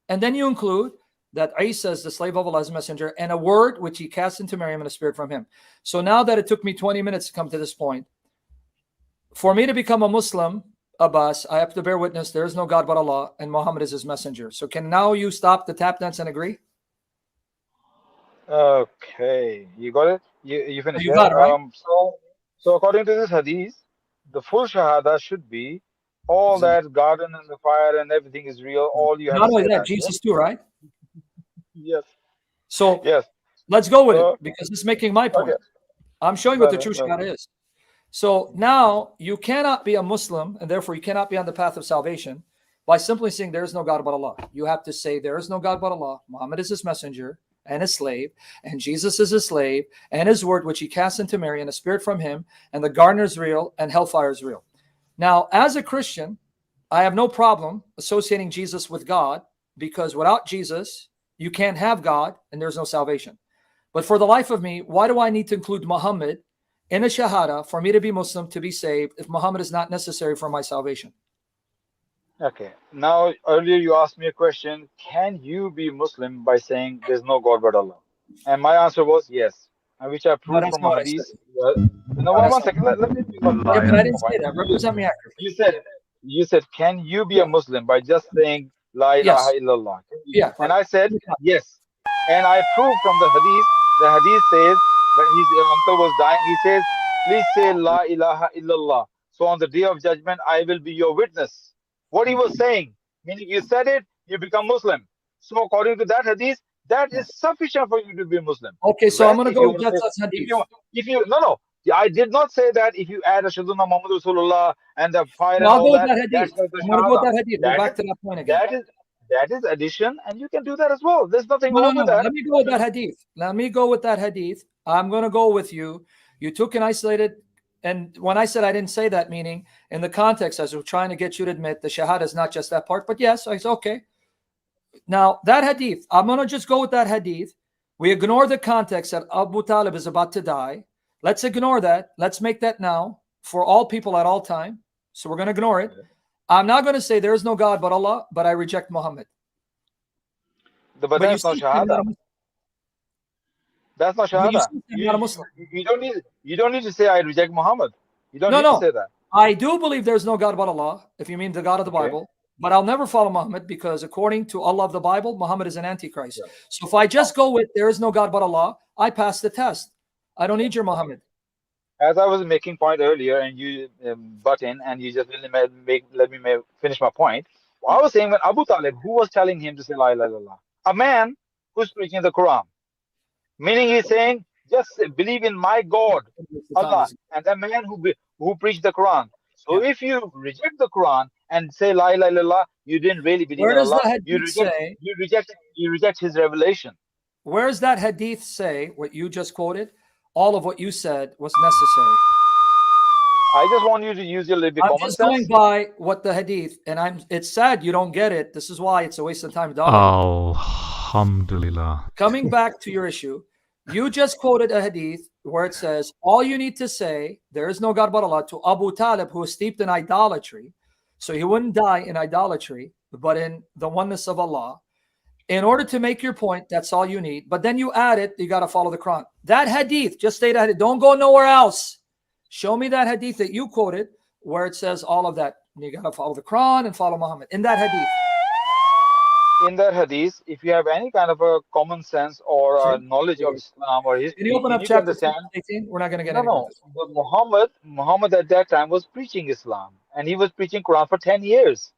And then you include that Isa is the slave of Allah's messenger and a word which he cast into Maryam and a spirit from him. So now that it took me 20 minutes to come to this point, for me to become a Muslim, Abbas, I have to bear witness there is no God but Allah and Muhammad is his messenger. So can now you stop the tap dance and agree? Okay, you got it. You finished, You yeah. got it, right? So according to this hadith, the full shahada should be all Exactly. that garden and the fire and everything is real. All you have Not to only say that, that, yeah. Jesus too, right? Yes, So yes. let's go with it So because it's making my okay, point. I'm showing what well the then, true well then. Shahada is. So now you cannot be a Muslim and therefore you cannot be on the path of salvation by simply saying there is no God but Allah. You have to say there is no God but Allah. Muhammad is his messenger and his slave, and Jesus is his slave, and his word which he cast into Mary, and a spirit from him, and the garden is real, and hellfire is real. Now, as a Christian, I have no problem associating Jesus with God because without Jesus, you can't have God and there's no salvation. But for the life of me, why do I need to include Muhammad in a Shahada for me to be Muslim, to be saved, if Muhammad is not necessary for my salvation? Okay. Now earlier you asked me a question. Can you be Muslim by saying there's no God but Allah? And my answer was yes, and which I No, proved that's from not a what I said. hadith. No, No, one that's not. second. Let me speak my Yeah, point. but I Let me didn't speak my say point. that. Represent me accurately. You said can you be a Muslim by just saying La ilaha Yes. illallah? Can you? Yeah, And right. I said yes. And I proved from the hadith. The hadith says when his uncle was dying, he says, "Please say La ilaha illallah. So on the day of judgment, I will be your witness." What he was saying, meaning you said it, you become Muslim. So according to that hadith, that Yeah. is sufficient for you to be a Muslim. Okay, so I'm Rest, going to if go you with want to say, that's if hadith. you, no, no, I did not say that if you add Ashaduna Muhammad Rasulullah and the fire No, and I'll all go with that, that that's hadith. not the I'm going to go with Shahada. that hadith. We're That back is to that point again. that is that is addition, and you can do that as well. There's nothing No, no, wrong no. with that. Let me go with that hadith. Let me go with that hadith. I'm going to go with you. You took an isolated, and when I said I didn't say that, meaning in the context, as we're trying to get you to admit the shahada is not just that part, but yes, I said, okay. Now, that hadith, I'm going to just go with that hadith. We ignore the context that Abu Talib is about to die. Let's ignore that. Let's make that now for all people at all time. So we're going to ignore it. I'm not going to say there is no God but Allah, but I reject Muhammad. But But you that's not still say I'm not Shahada. a Muslim. That's not But you Shahada. still say I'm not a Muslim. You don't need to say I reject Muhammad. You don't No, need to no. say that. I do believe there's no God but Allah, if you mean the God of the Okay. Bible. But I'll never follow Muhammad because according to Allah of the Bible, Muhammad is an antichrist. Right. So if I just go with there is no God but Allah, I pass the test. I don't need your Muhammad. As I was making point earlier, and you butt in, and you just really let me finish my point. I was saying when Abu Talib, who was telling him to say La ilaha illallah, a man who's preaching the Quran, meaning he's saying just believe in my God, The time Allah, is and the man who preached the Quran. So yeah. if you reject the Quran and say La ilaha illallah, you didn't really believe Where in does the Allah. hadith say? You reject His revelation. Where does that hadith say what you just quoted? All of what you said was necessary. I just want you to use your little bit I'm common just going sense. by what the hadith, and it's sad you don't get it. This is why it's a waste of time talking. Alhamdulillah. Coming back to your issue, you just quoted a hadith where it says, all you need to say, there is no God but Allah, to Abu Talib, who was steeped in idolatry. So he wouldn't die in idolatry, but in the oneness of Allah. In order to make your point, that's all you need. But then you add it, you got to follow the Quran. That hadith, just stay that. Don't go nowhere else. Show me that hadith that you quoted where it says all of that. You got to follow the Quran and follow Muhammad. In that hadith. In that hadith, if you have any kind of a common sense or See? a knowledge of Islam or Can you history, open you up need to chapter 2, understand. 18? We're not going to get No, anywhere with no. this. But Muhammad at that time was preaching Islam, and he was preaching Quran for 10 years.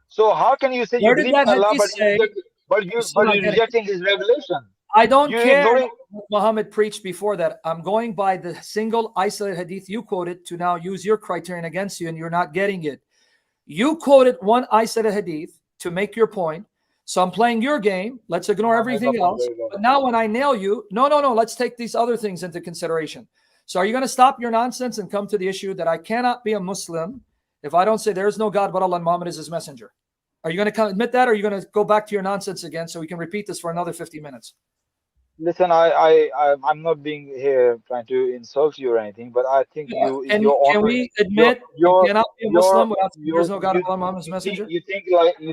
So how can you say you Where did believe in that Allah, hadith say? You see what I'm but you getting? rejecting His revelation? I don't You care ignoring. what Muhammad preached before that. I'm going by the single isolated hadith you quoted to now use your criterion against you, and you're not getting it. You quoted one isolated hadith to make your point. So I'm playing your game. Let's ignore I made my everything point else. very well. But now when I nail you, no, let's take these other things into consideration. So are you going to stop your nonsense and come to the issue that I cannot be a Muslim if I don't say there is no God but Allah and Muhammad is his messenger? Are you going to admit that, or are you going to go back to your nonsense again so we can repeat this for another 50 minutes? Listen, I'm not being here trying to insult you or anything, but I think Can we admit you cannot be a Muslim without saying there's no God but Allah and Muhammad is his messenger? you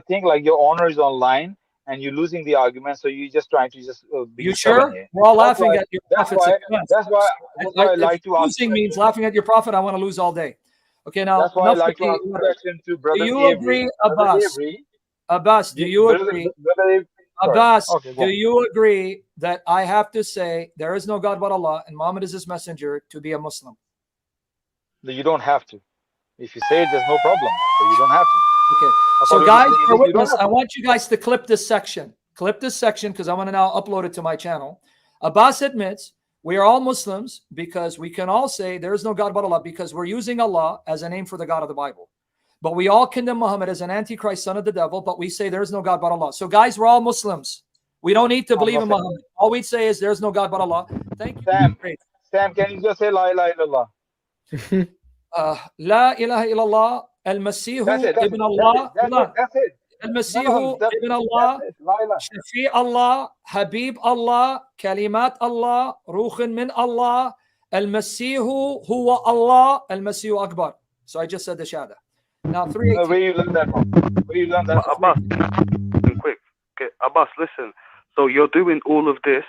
think like your honor is online, and you're losing the argument. So you're just trying to just be You stubborn sure? here. We're all That's laughing why. at your That's prophet's why. expense. That's why. That's why I If like to ask losing the means question. laughing at your prophet, I want to lose all day. Okay, now That's why I enough like with to ask the the. question to Do Brother you Avery. agree, Brother Abbas? Avery. Abbas, do you agree? Brother Avery. Sorry. Abbas, Okay, go do on. you agree that I have to say there is no God but Allah and Muhammad is his messenger to be a Muslim? No, you don't have to. If you say it, there's no problem. So you don't have to. Okay. So According to guys, Brother for Avery, you don't witness, have I to. want you guys to clip this section. Clip this section because I want to now upload it to my channel. Abbas admits we are all Muslims because we can all say there is no God but Allah because we're using Allah as a name for the God of the Bible. But we all condemn Muhammad as an antichrist, son of the devil, but we say there is no God but Allah. So guys, we're all Muslims. We don't need to I'm believe not in saying. Muhammad. All we say is there's no God but Allah. Thank you. Sam, Great. Sam, can you just say La ilaha illallah? La ilaha illallah, al-Masihu That's it. That's it. ibn That's it. Allah. That's it. That's it. No, Al-Masihu that's ibn it. That's Allah. it. La ilaha. Shafi Allah, Habib Allah, Kalimat Allah, Ruhin min Allah, Al-Masihu huwa Allah, Al-Masihu Akbar. So I just said the Shahada. Now No, 318. where you learn that from? Where you learn that from? Abbas, quick. Okay, Abbas, listen. So you're doing all of this.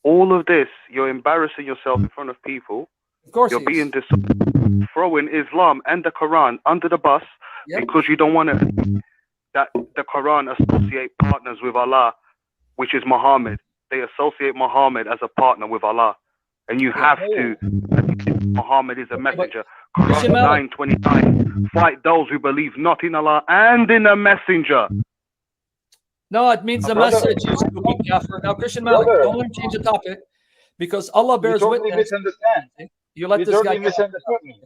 You're embarrassing yourself in front of people. Of course You're he is. being throwing Islam and the Quran under the bus because you don't want to that the Quran associate partners with Allah, which is Muhammad. They associate Muhammad as a partner with Allah. And you have to admit Muhammad is a messenger. Quran 9:29. Fight those who believe not in Allah and in a messenger. No, it means the Brother, message is stupid kafir. Now, Christian Malik, brother, don't let him change the topic because Allah you bears totally witness. misunderstand. You let You this guy totally misunderstood me.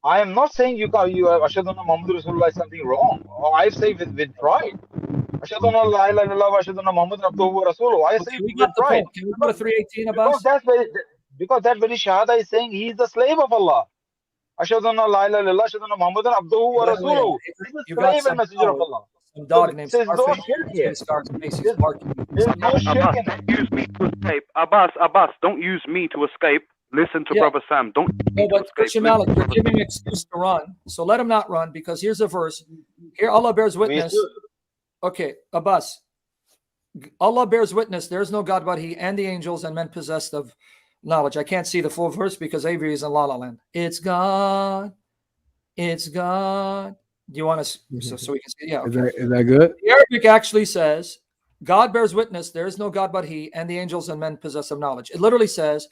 I am not saying you Ashhadu anna Muhammad Rasulullah is something wrong. Or I say with pride. Ashhadu anna la ilaha illallah wa ashhadu anna Muhammad abduhu wa rasuluhu. I say Okay, we got with the pride. point. Can we go to 318, Because Abbas? that very shahada is saying he is the slave of Allah. Ashhadu anna la ilaha illallah, ashhadu anna Muhammadan abduhu wa By the way, rasuluhu. He is you the got slave and messenger of dog, Allah. some So dog named there's no Scarface. shirk here. Scarface, he's There's barking. no shirk Abbas, in don't it. use me to escape. Abbas, don't use me to escape. Listen to Brother Sam. Don't use me No, to but escape. Christian Listen Malik, to you're Brother giving him an excuse to run. So let him not run because here's a verse. Here Allah bears witness. Okay, Abbas. Allah bears witness. There's no God but He and the angels and men possessed of knowledge. I can't see the full verse because Avery is in La La Land. It's God. It's God. Do you want to? So we can see. Yeah. Okay. Is that good? The Arabic actually says, God bears witness, there is no God but He, and the angels and men possess of knowledge. It literally says,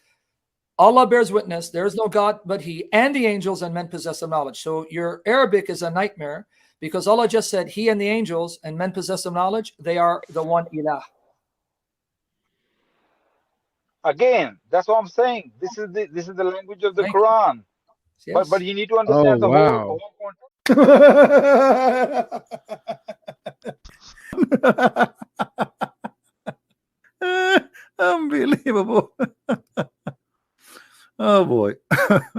Allah bears witness, there is no God but He, and the angels and men possess of knowledge. So your Arabic is a nightmare because Allah just said He and the angels and men possess of knowledge. They are the one ilah. Again, that's what I'm saying. This is the language of the Thank you. Quran. Yes. But you need to understand Oh, the wow. whole context. Unbelievable. Oh boy.